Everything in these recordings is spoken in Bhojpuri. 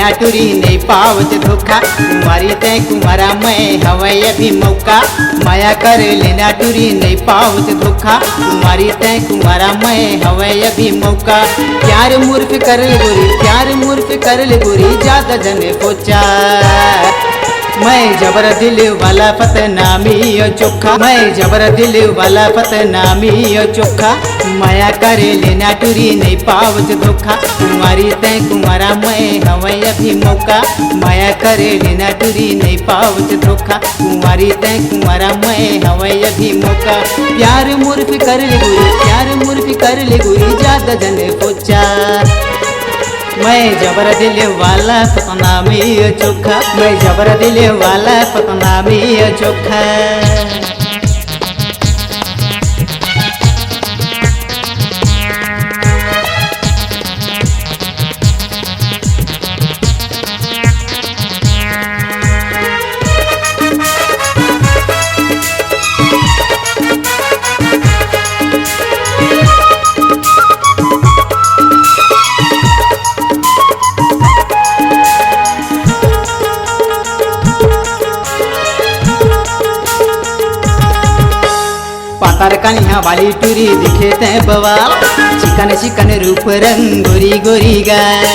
लेना टूरी नहीं पावत धोखा। कुंवारी तय कुंवारा मैं हवै अभी मौका, माया कर लेना टूरी नहीं पावत धोखा। कुंवारी तय कुंवारा मैं हवै अभी मौका। प्यार मुर्फ कर ले गोरी, प्यार मुर्फ कर ले गोरी, ज्यादा जन पोचा। मैं जबर दिल वाला पतनामी चोखा, मैं जबर दिल वाला पतनामी चोखा। माया करे लेना टूरी नहीं पावत धोखा। कुंवारी तय कुंवारा मैं हवै अभी मौका, माया करे लेना टूरी नहीं पावत धोखा। कुंवारी तय कुंवारा मैं हवै अभी मौका। प्यार मुर्फ कर ले गोरी, प्यार मुर्फ कर ले गोरी, ज्यादा जन पोचा। मैं जबर दिल वाला पतनामी चोखा, मैं जबर दिल वाला पतनामी चोखा। पातार कन्या वाली टूरी दिखे तय बवाल, चिकन चिकन रूप रंग गोरी गोरी गाल।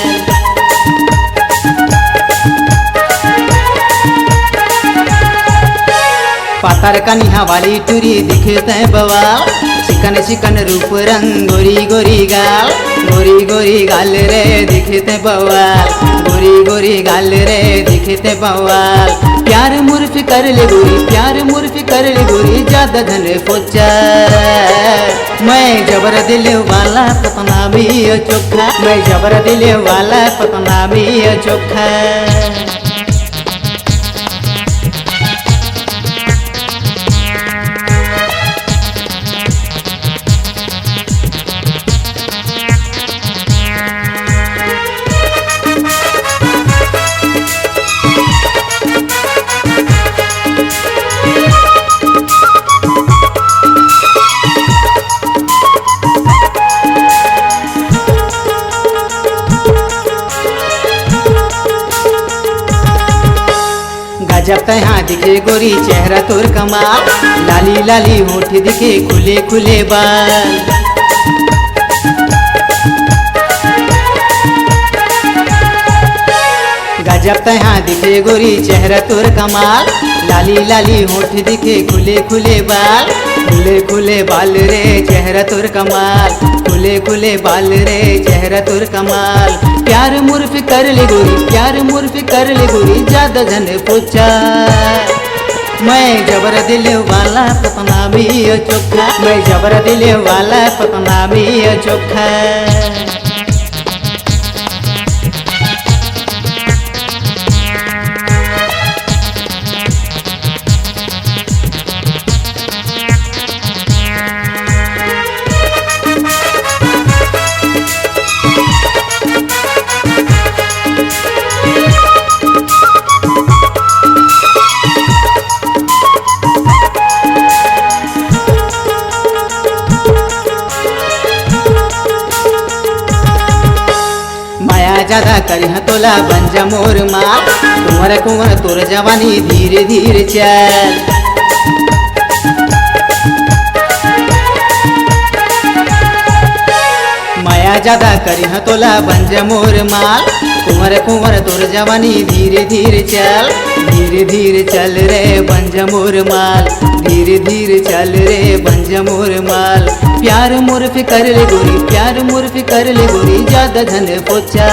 पातार कन्या वाली टूरी दिखे तय बवाल, चिकन चिकन रूप रंग गोरी गोरी गाल। गोरी गोरी गाल रे दिखे तय बवाल, गोरी गोरी गाल रे दिखे तय बवाल। प्यार मुर्फ कर ले गोरी, प्यार मुर्फ कर ले गोरी, ज्यादा धन पोचा। मैं जबर दिल वाला पतनामी चोखा, मैं जबर दिल वाला पतनामी चोखा। जब तहाँ दिखे गोरी चेहरा तोर कमाल, लाली लाली होठ दिखे खुले खुले बाल। गजब तहाँ दिखे गोरी चेहरा तोर कमाल, लाली लाली होठ दिखे खुले खुले बाल। खुले खुले बाल रे चेहरा तोर कमाल, खुले खुले बाल रे चेहरा तोर कमाल। प्यार मुर्फ कर ले गोरी, प्यार मुर्फ कर ले गोरी, ज्यादा जन पोचा। मैं जबर दिल वाला पतनामी चोखा, मैं जबर दिल वाला पतनामी चोखा। ज्यादा करिह तोला बन जा मोर माल, कुंवर कुंवर तोर जवानी धीरे धीरे चल। माया ज्यादा करिह तोला बन जा मोर माल, कुंवर कुंवर तोर जवानी धीरे धीरे चल। धीरे धीरे चल रे बन जा मोर माल, धीरे धीरे चल रे बन जा मोर माल। प्यार मुर्फ कर ले गोरी, प्यार मुर्फ कर ले गोरी, ज्यादा धन पोचा।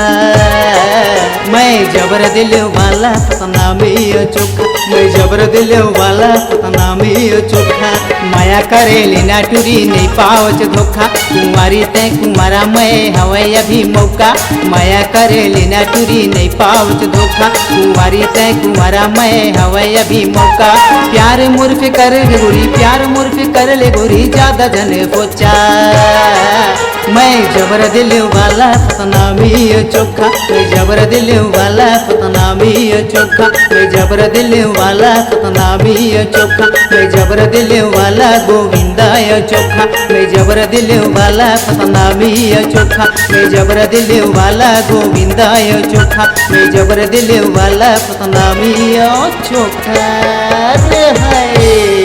मैं जबर दिल वाला पतनामी चोखा, मैं जबर दिल वाला पतनामी चोखा। माया करे लेना टूरी नहीं पावत धोखा। कुंवारी तय कुंवारा मैं हवै अभी मौका, माया करे लेना टूरी नहीं पावत धोखा। कुंवारी तय कुंवारा मैं हवै अभी मौका। प्यार मुर्फ कर ले गोरी, प्यार मुर्फ कर ले गोरी, ज्यादा धन पोचा। मैं जबर दिल वाला सतनामी चोखा, मैं जबर दिल वाला सतनामी चोखा, मैं जबर दिल वाला सतनामी चोखा, मैं जबर दिल वाला गोविंदाय चोखा, मैं जबर दिल वाला सतनामी चोखा, मैं जबर दिल वाला गोविंदाय चोखा, मैं जबर दिल वाला सतनामी चोखा रे है।